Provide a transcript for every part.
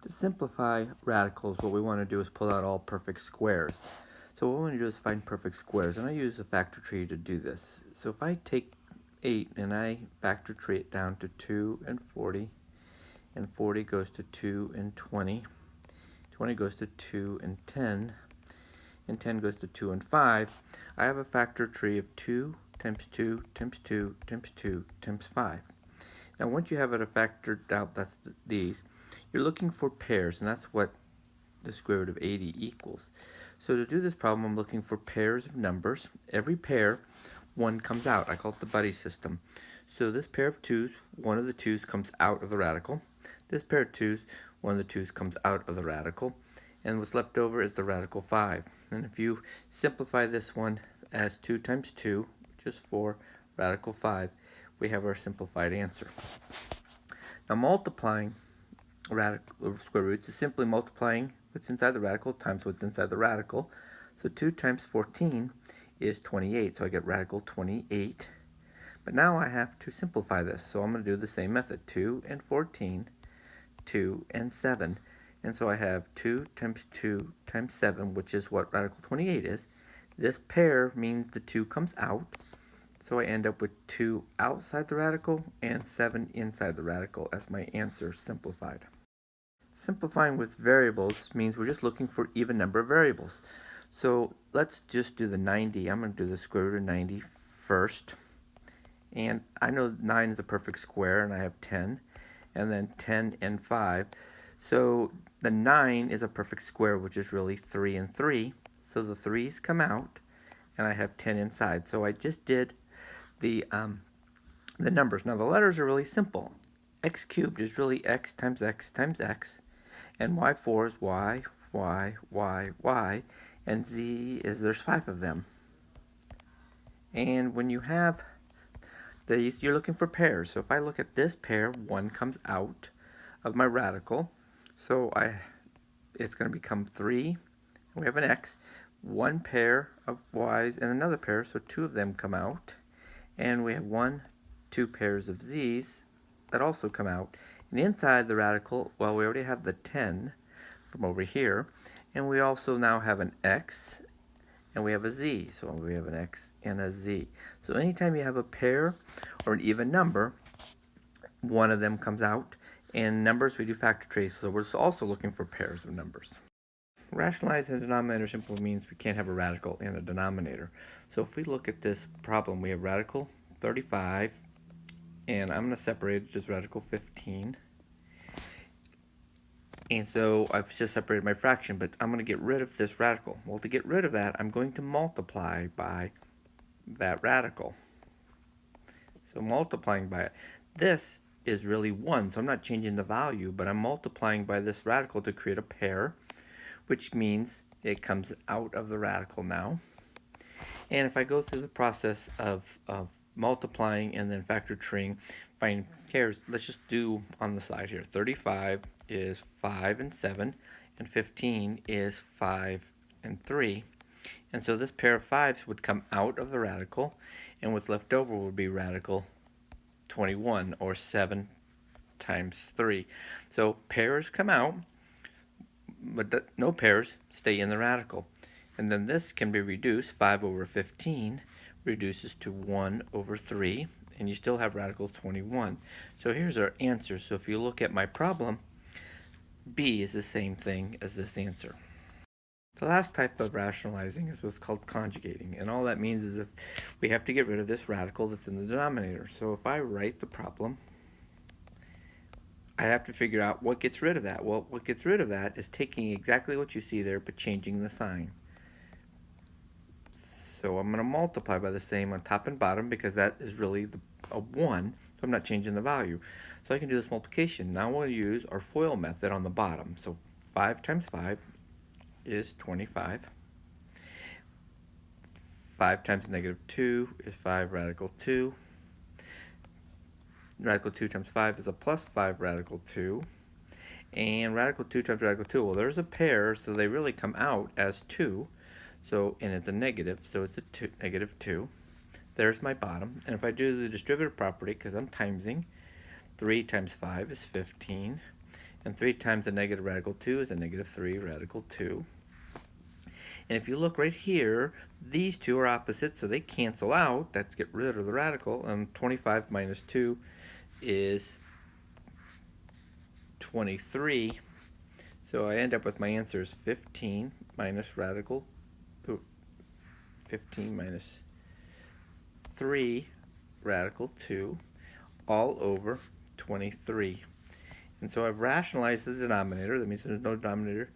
To simplify radicals, what we want to do is pull out all perfect squares. So what we want to do is find perfect squares, and I use a factor tree to do this. So if I take 8 and I factor tree it down to 2 and 40 goes to 2 and 20, 20 goes to 2 and 10 goes to 2 and 5, I have a factor tree of 2 times 2 times 2 times 2 times 5. Now once you have it factored out, that's these, you're looking for pairs, and that's what the square root of 80 equals. So to do this problem, I'm looking for pairs of numbers. Every pair, one comes out. I call it the buddy system. So this pair of 2's, one of the 2's comes out of the radical. This pair of 2's, one of the 2's comes out of the radical. And what's left over is the radical 5. And if you simplify this one as 2 times 2, which is 4, radical 5, we have our simplified answer. Now multiplying radical square roots is simply multiplying what's inside the radical times what's inside the radical. So 2 times 14 is 28, so I get radical 28. But now I have to simplify this, so I'm going to do the same method. 2 and 14, 2 and 7. And so I have 2 times 2 times 7, which is what radical 28 is. This pair means the 2 comes out, so I end up with 2 outside the radical and 7 inside the radical as my answer simplified. Simplifying with variables means we're just looking for even number of variables. So let's just do the 90. I'm going to do the square root of 90 first. And I know 9 is a perfect square, and I have 10. And then 10 and 5. So the 9 is a perfect square, which is really 3 and 3. So the 3's come out, and I have 10 inside. So I just did the numbers. Now the letters are really simple. X cubed is really x times x times x. And y4 is y, and z is, there's 5 of them. And when you have these, you're looking for pairs. So if I look at this pair, 1 comes out of my radical. So it's going to become 3. We have an x, 1 pair of y's, and another pair, so 2 of them come out. And we have 2 pairs of z's that also come out. And inside the radical, well, we already have the 10 from over here, and we also now have an x, and we have a z. So we have an x and a z. So anytime you have a pair or an even number, one of them comes out. In numbers, we do factor trace, so we're also looking for pairs of numbers. Rationalize the denominator simply means we can't have a radical in a denominator. So if we look at this problem, we have radical 35, and I'm going to separate it as radical 15. And so I've just separated my fraction, but I'm going to get rid of this radical. Well, to get rid of that, I'm going to multiply by that radical. So multiplying by it. This is really 1, so I'm not changing the value, but I'm multiplying by this radical to create a pair, which means it comes out of the radical now. And if I go through the process of multiplying and then factor treeing, find pairs, let's just do on the side here. 35 is 5 and 7, and 15 is 5 and 3. And so this pair of 5's would come out of the radical, and what's left over would be radical 21, or 7 times 3. So pairs come out, but no pairs stay in the radical. And then this can be reduced. 5 over 15 reduces to 1 over 3, and you still have radical 21. So here's our answer. So if you look at my problem, B is the same thing as this answer. The last type of rationalizing is what's called conjugating, and all that means is that we have to get rid of this radical that's in the denominator. So if I write the problem, I have to figure out what gets rid of that. Well, what gets rid of that is taking exactly what you see there, but changing the sign. So I'm going to multiply by the same on top and bottom, because that is really a 1, so I'm not changing the value. So I can do this multiplication. Now we'll use our FOIL method on the bottom. So 5 times 5 is 25. 5 times negative 2 is 5 radical 2. Radical 2 times 5 is a plus 5 radical 2. And radical 2 times radical 2, well, there's a pair, so they really come out as 2. So, and it's a negative, so it's a negative 2. There's my bottom. And if I do the distributive property, because I'm timesing, 3 times 5 is 15. And 3 times a negative radical 2 is a negative 3 radical 2. And if you look right here, these two are opposite, so they cancel out. Let's get rid of the radical. 25 minus 2 is 23. So I end up with my answer is 15 minus 3 radical 2 all over 23. And so I've rationalized the denominator. That means there's no denominator,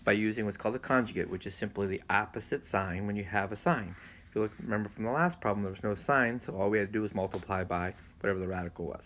by using what's called a conjugate, which is simply the opposite sign when you have a sign. If you remember from the last problem, there was no sign, so all we had to do was multiply by whatever the radical was.